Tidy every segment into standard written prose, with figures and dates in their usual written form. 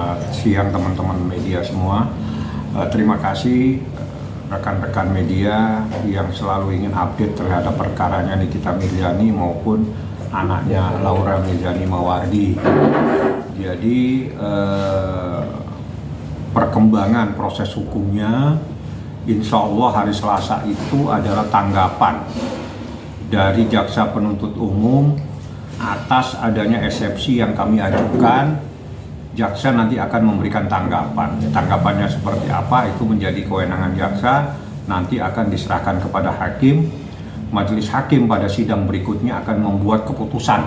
Selamat siang teman-teman media semua. Terima kasih rekan-rekan media yang selalu ingin update terhadap perkaranya Nikita Mirzani maupun anaknya Laura Mirzani Mawardi. Jadi perkembangan proses hukumnya, insya Allah hari Selasa itu adalah tanggapan dari jaksa penuntut umum atas adanya eksepsi yang kami ajukan. Jaksa nanti akan memberikan tanggapan. Tanggapannya seperti apa itu menjadi kewenangan jaksa, nanti akan diserahkan kepada hakim. Majelis hakim pada sidang berikutnya akan membuat keputusan,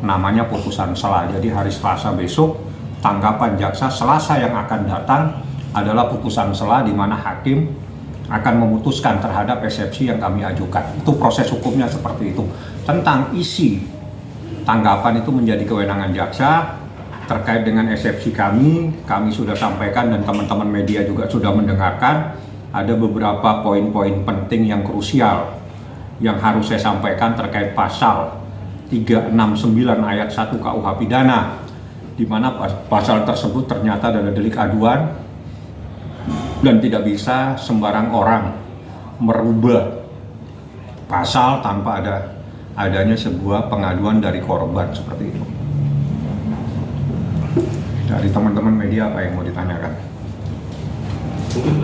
namanya putusan selah. Jadi hari Selasa besok tanggapan jaksa, Selasa yang akan datang adalah putusan selah di mana hakim akan memutuskan terhadap eksepsi yang kami ajukan. Itu proses hukumnya seperti itu. Tentang isi tanggapan itu menjadi kewenangan jaksa. Terkait dengan eksepsi kami sudah sampaikan dan teman-teman media juga sudah mendengarkan. Ada beberapa poin-poin penting yang krusial yang harus saya sampaikan terkait pasal 369 ayat 1 KUH Pidana, di mana pasal tersebut ternyata adalah delik aduan dan tidak bisa sembarang orang merubah pasal tanpa adanya sebuah pengaduan dari korban seperti itu. Dari teman-teman media apa yang mau ditanyakan? Mungkin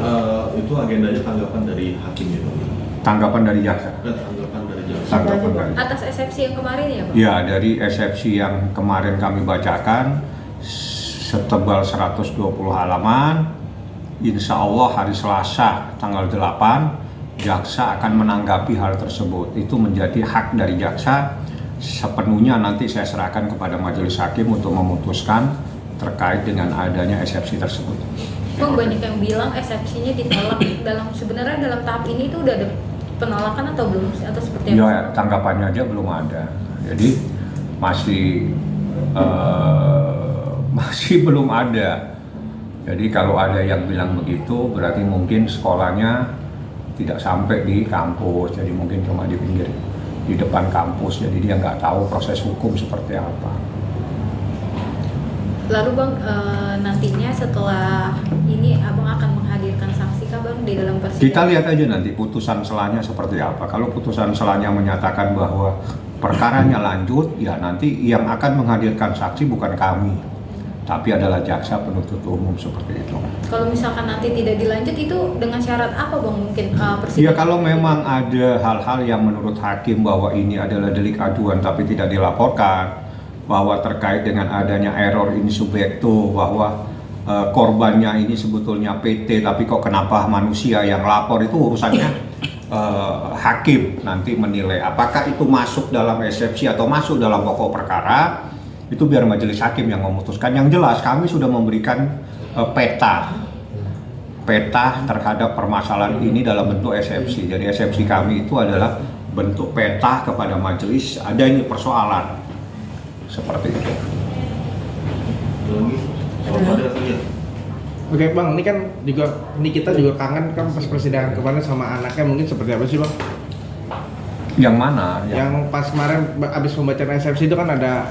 itu agendanya tanggapan dari hakim itu. Tanggapan dari jaksa. Tanggapan dari jaksa. Tanggapan dari. Atas eksepsi yang kemarin ya, Pak? Ya, dari eksepsi yang kemarin kami bacakan setebal 120 halaman. Insya Allah hari Selasa tanggal 8 jaksa akan menanggapi hal tersebut. Itu menjadi hak dari jaksa. Sepenuhnya nanti saya serahkan kepada majelis hakim untuk memutuskan terkait dengan adanya eksepsi tersebut. Bang, banyak yang bilang eksepsinya ditolak. Sebenarnya dalam tahap ini itu udah ada penolakan atau belum, atau seperti apa? Ya, tanggapannya aja belum ada. Jadi masih belum ada. Jadi kalau ada yang bilang begitu, berarti mungkin sekolahnya tidak sampai di kampus. Jadi mungkin cuma di pinggir, di depan kampus. Jadi dia nggak tahu proses hukum seperti apa. Lalu Bang, nantinya setelah ini Abang akan menghadirkan saksi kah Bang di dalam persidangan? Kita lihat aja nanti putusan selanya seperti apa. Kalau putusan selanya menyatakan bahwa perkaranya lanjut, ya nanti yang akan menghadirkan saksi bukan kami, tapi adalah jaksa penuntut umum seperti itu. Kalau misalkan nanti tidak dilanjut, itu dengan syarat apa Bang mungkin persidangan? Ya kalau memang ada hal-hal yang menurut hakim bahwa ini adalah delik aduan tapi tidak dilaporkan, bahwa terkait dengan adanya error in subjecto, bahwa korbannya ini sebetulnya PT tapi kok kenapa manusia yang lapor, itu urusannya hakim nanti menilai apakah itu masuk dalam eksepsi atau masuk dalam pokok perkara. Itu biar majelis hakim yang memutuskan. Yang jelas kami sudah memberikan peta terhadap permasalahan ini dalam bentuk eksepsi. Jadi eksepsi kami itu adalah bentuk peta kepada majelis, ada ini persoalan seperti itu. Oke Bang, ini kan kita juga kangen kan pas persidangan kemarin sama anaknya, mungkin seperti apa sih Bang? Yang mana? Yang pas kemarin abis pembacaan eksepsi itu kan ada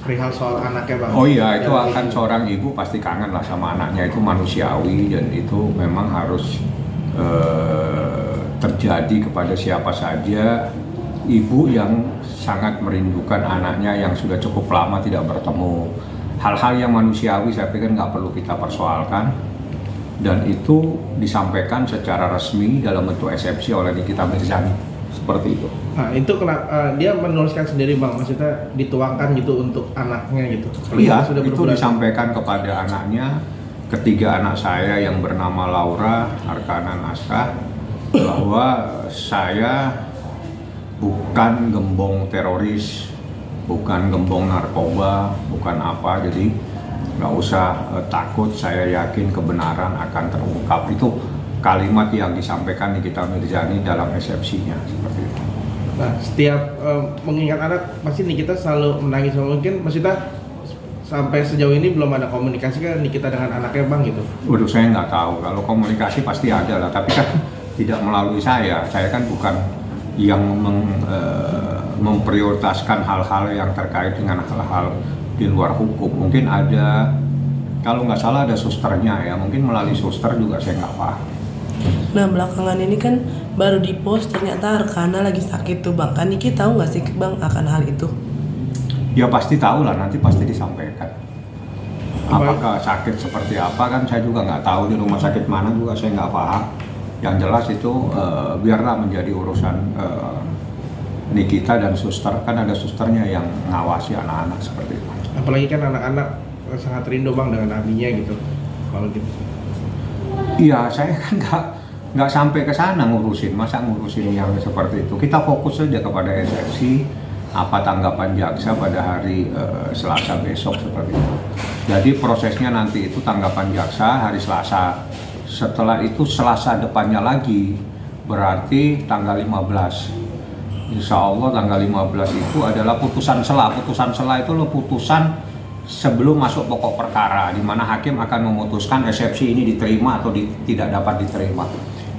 perihal soal anaknya Bang. Oh iya, itu akan seorang ibu pasti kangen lah sama anaknya, itu manusiawi dan itu memang harus terjadi kepada siapa saja. Ibu yang sangat merindukan anaknya yang sudah cukup lama tidak bertemu. Hal-hal yang manusiawi saya pikir nggak perlu kita persoalkan, dan itu disampaikan secara resmi dalam bentuk eksepsi oleh Nikita Mirzani seperti itu. Nah itu kenapa dia menuliskan sendiri Bang, maksudnya dituangkan gitu untuk anaknya gitu? Iya, itu disampaikan kepada anaknya, ketiga anak saya yang bernama Laura Arkana Naskah, bahwa saya bukan gembong teroris, bukan gembong narkoba, bukan apa, jadi nggak usah takut, saya yakin kebenaran akan terungkap. Itu kalimat yang disampaikan Nikita Mirzani dalam eksepsinya seperti itu. Nah setiap mengingat anak pasti Nikita selalu menangis. Mungkin maksudnya sampai sejauh ini belum ada komunikasi kan Nikita dengan anaknya Bang gitu? Waduh, saya nggak tahu. Kalau komunikasi pasti ada lah, tapi kan tidak melalui saya. Saya kan bukan yang memprioritaskan hal-hal yang terkait dengan hal-hal di luar hukum. Mungkin ada Kalau nggak salah ada susternya ya, mungkin melalui suster juga saya nggak paham. Nah belakangan ini kan baru di post ternyata Arkana lagi sakit tuh Bang. Kan Niki tahu nggak sih Bang akan hal itu? Ya pasti tahu lah, nanti pasti disampaikan. Apakah sakit seperti apa kan saya juga nggak tahu, di rumah sakit mana juga saya nggak paham. Yang jelas itu biarlah menjadi urusan Nikita dan suster, kan ada susternya yang ngawasi anak-anak seperti itu. Apalagi kan anak-anak sangat rindu Bang dengan abinya gitu. Kalau gitu. Iya, saya kan nggak sampai ke sana ngurusin, masa ngurusin yang seperti itu. Kita fokus saja kepada eksepsi, apa tanggapan jaksa pada hari Selasa besok seperti itu. Jadi prosesnya nanti itu tanggapan jaksa hari Selasa. Setelah itu Selasa depannya lagi, berarti tanggal 15. Insya Allah tanggal 15 itu adalah putusan sela. Putusan sela itu loh putusan sebelum masuk pokok perkara, di mana hakim akan memutuskan eksepsi ini diterima atau tidak dapat diterima.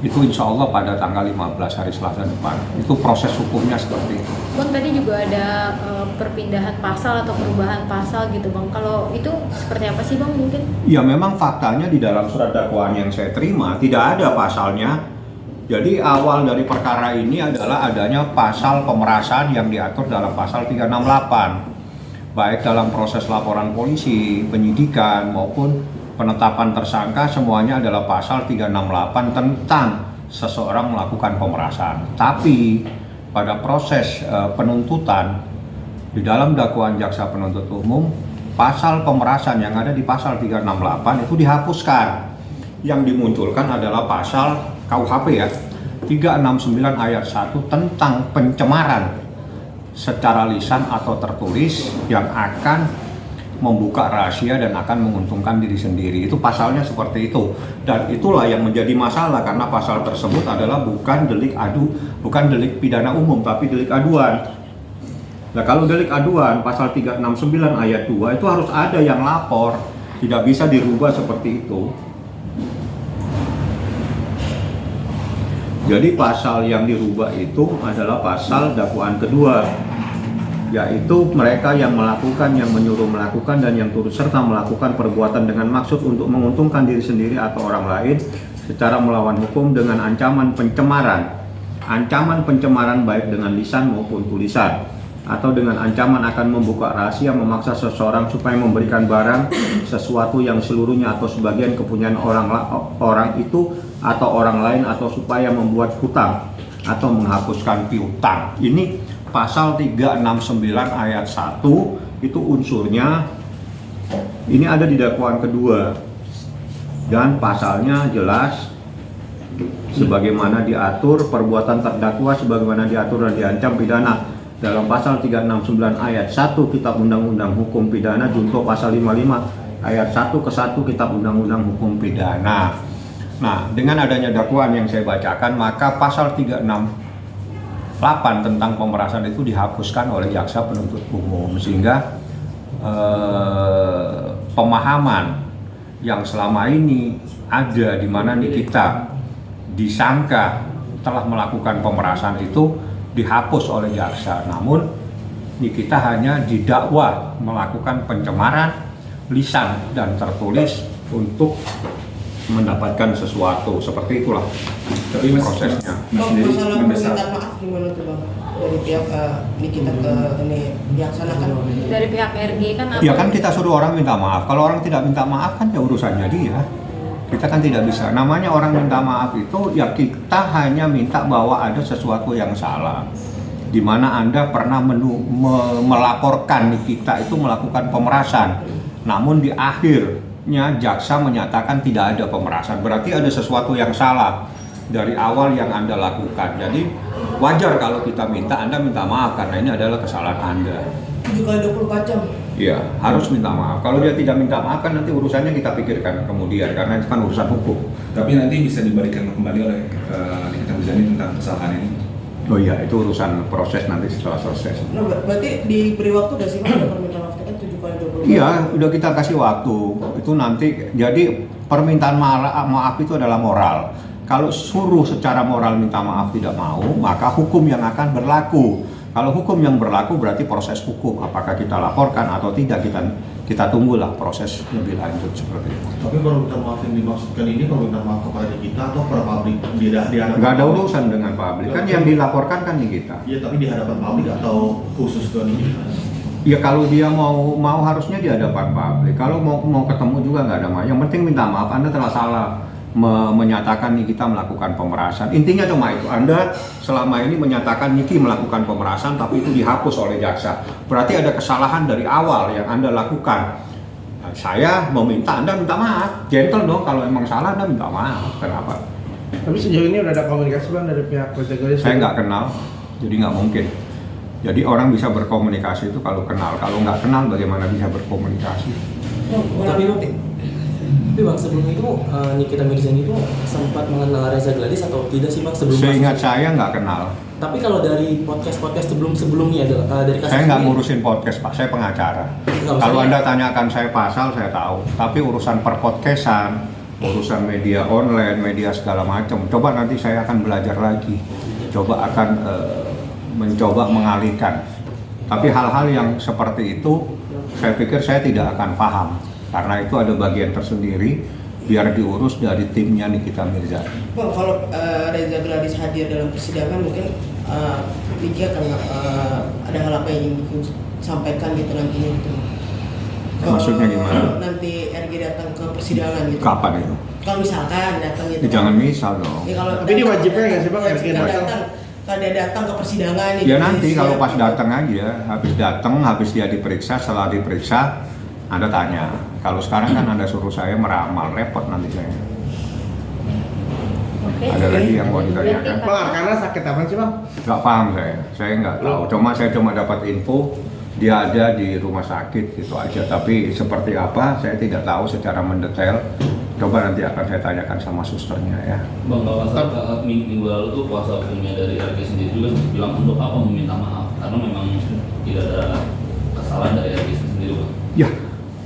Itu insya Allah pada tanggal 15 hari Selasa depan. Itu proses hukumnya seperti itu. Bang, tadi juga ada perpindahan pasal atau perubahan pasal gitu Bang. Kalau itu seperti apa sih Bang mungkin? Ya memang faktanya di dalam surat dakwaan yang saya terima tidak ada pasalnya. Jadi awal dari perkara ini adalah adanya pasal pemerasan yang diatur dalam pasal 368. Baik dalam proses laporan polisi, penyidikan maupun penetapan tersangka, semuanya adalah pasal 368 tentang seseorang melakukan pemerasan. Tapi pada proses penuntutan di dalam dakwaan jaksa penuntut umum, pasal pemerasan yang ada di pasal 368 itu dihapuskan. Yang dimunculkan adalah pasal KUHP ya, 369 ayat 1 tentang pencemaran secara lisan atau tertulis yang akan membuka rahasia dan akan menguntungkan diri sendiri. Itu pasalnya seperti itu. Dan itulah yang menjadi masalah karena pasal tersebut adalah bukan delik pidana umum tapi delik aduan. Nah, kalau delik aduan pasal 369 ayat 2 itu harus ada yang lapor. Tidak bisa dirubah seperti itu. Jadi pasal yang dirubah itu adalah pasal dakwaan kedua, yaitu mereka yang melakukan, yang menyuruh melakukan, dan yang turut serta melakukan perbuatan dengan maksud untuk menguntungkan diri sendiri atau orang lain secara melawan hukum dengan ancaman pencemaran baik dengan lisan maupun tulisan, atau dengan ancaman akan membuka rahasia, memaksa seseorang supaya memberikan barang, sesuatu yang seluruhnya atau sebagian kepunyaan orang itu atau orang lain, atau supaya membuat hutang atau menghapuskan piutang. Ini pasal 369 ayat 1 itu unsurnya ini ada di dakwaan kedua dan pasalnya jelas sebagaimana diatur perbuatan terdakwa sebagaimana diatur dan diancam pidana dalam pasal 369 ayat 1 Kitab Undang-Undang Hukum Pidana junto pasal 55 ayat 1 ke 1 Kitab Undang-Undang Hukum Pidana. Nah, dengan adanya dakwaan yang saya bacakan, maka pasal 368 tentang pemerasan itu dihapuskan oleh jaksa penuntut umum, sehingga pemahaman yang selama ini ada di mana Nikita disangka telah melakukan pemerasan itu dihapus oleh jaksa. Namun Nikita hanya didakwa melakukan pencemaran lisan dan tertulis untuk mendapatkan sesuatu, seperti itulah. Tapi prosesnya. Bang, masalah permintaan maaf gimana tuh Bang? Dari pihak Nikita ke ini dilaksanakan Dari pihak RG kan apa? Ya kan kita suruh orang minta maaf. Kalau orang tidak minta maaf kan ya urusannya dia. Kita kan tidak bisa. Namanya orang minta maaf itu ya kita hanya minta bahwa ada sesuatu yang salah. Di mana Anda pernah melaporkan Nikita itu melakukan pemerasan. Namun di akhirnya jaksa menyatakan tidak ada pemerasan. Berarti ada sesuatu yang salah dari awal yang Anda lakukan. Jadi wajar kalau kita Anda minta maaf karena ini adalah kesalahan Anda. 7x24 jam. Iya, harus minta maaf. Kalau dia tidak minta maaf kan nanti urusannya kita pikirkan kemudian karena itu kan urusan hukum. Tapi nanti bisa diberikan kembali oleh Nikita Mirzani tentang kesalahan ini. Oh iya, itu urusan proses nanti setelah selesai. Nah, berarti diberi waktu gak sih Bang ada permintaan waktu kan 7x24? Iya, udah kita kasih waktu. Itu nanti jadi permintaan maaf itu adalah moral. Kalau suruh secara moral minta maaf tidak mau, maka hukum yang akan berlaku. Kalau hukum yang berlaku berarti proses hukum, apakah kita laporkan atau tidak kita tunggulah proses lebih lanjut seperti itu. Tapi permintaan maaf yang dimaksudkan ini permintaan maaf kepada kita atau kepada publik di hadapan Nggak ada publik? urusan dengan publik, kan yang dilaporkan kan di kita. Iya, tapi di hadapan publik atau khusus ke Nikita? Ya kalau dia mau harusnya di hadapan publik. Kalau mau ketemu juga nggak ada masalah. Yang penting minta maaf, Anda telah salah menyatakan Nikita melakukan pemerasan. Intinya cuma itu. Anda selama ini menyatakan Niki melakukan pemerasan, tapi itu dihapus oleh jaksa. Berarti ada kesalahan dari awal yang Anda lakukan. Nah, saya meminta Anda minta maaf. Gentle dong, kalau emang salah Anda minta maaf. Kenapa? Tapi sejauh ini udah ada komunikasi Bang dari pihak Reza Gladys? Saya nggak kenal, jadi nggak mungkin. Jadi orang bisa berkomunikasi itu kalau kenal. Kalau nggak kenal bagaimana bisa berkomunikasi? Tapi Bang, sebelum itu Nikita Mirzani itu sempat mengenal Reza Gladys atau tidak sih Bang sebelum? Seingat saya nggak kenal. Tapi kalau dari podcast sebelumnya dari kasus Saya nggak ini- ngurusin podcast Pak, saya pengacara. Nggak, Kalau maksudnya- Anda tanyakan saya pasal, saya tahu. Tapi urusan perpodcastan, urusan media online, media segala macam, coba nanti saya akan belajar lagi. Coba akan mencoba mengalihkan. Tapi hal-hal yang seperti itu, saya pikir saya tidak akan paham. Karena itu ada bagian tersendiri, biar diurus dari timnya Nikita Mirzani. Bang, kalau Reza Gladys hadir dalam persidangan mungkin Niki akan ada hal apa yang ingin sampaikan gitu nantinya gitu. Maksudnya gimana? Nanti RG datang ke persidangan gitu. Kapan itu? Kalau misalkan datang gitu. Jangan misal dong. Ya, kalau Tapi dia wajibnya nggak sih, Bang, RG wajibnya datang? Kalau dia datang ke persidangan gitu. Ya nanti siap. kalau pas datang aja, habis dia diperiksa, setelah diperiksa, Anda tanya. Kalau sekarang kan Anda suruh saya meramal, repot nanti saya. Oke. Ada lagi yang mau ditanyakan? Bang, Arkana sakit apa sih Bang? Nggak paham saya nggak tahu. Saya cuma dapat info dia ada di rumah sakit gitu aja. Tapi seperti apa saya tidak tahu secara mendetail. Coba nanti akan saya tanyakan sama susternya ya. Bang, kalau saat minggu lalu tuh kuasa hukumnya dari RG sendiri juga bilang untuk apa meminta maaf karena memang tidak ada kesalahan dari RG sendiri, Bang. Ya,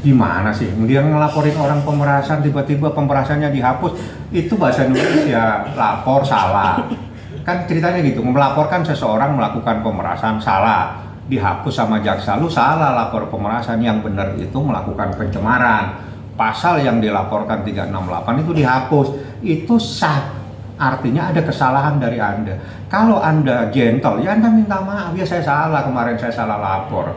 gimana sih? Dia ngelaporin orang pemerasan, tiba-tiba pemerasannya dihapus. Itu bahasa Indonesia, lapor salah. Kan ceritanya gitu, melaporkan seseorang melakukan pemerasan salah, dihapus sama jaksa. Lu salah lapor pemerasan, yang benar itu melakukan pencemaran. Pasal yang dilaporkan 368 itu dihapus. Itu sah. Artinya ada kesalahan dari Anda. Kalau Anda gentle, ya Anda minta maaf, ya saya salah, kemarin saya salah lapor.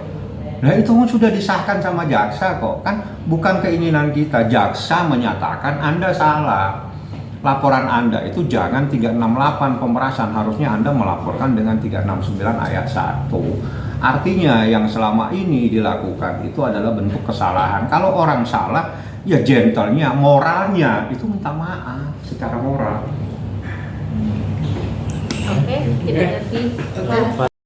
Nah itu sudah disahkan sama jaksa kok, kan bukan keinginan kita. Jaksa menyatakan Anda salah. Laporan Anda itu jangan 368 pemerasan, harusnya Anda melaporkan dengan 369 ayat 1. Artinya yang selama ini dilakukan itu adalah bentuk kesalahan. Kalau orang salah, ya gentlenya, moralnya itu minta maaf secara moral. Oke, tidak ada lagi.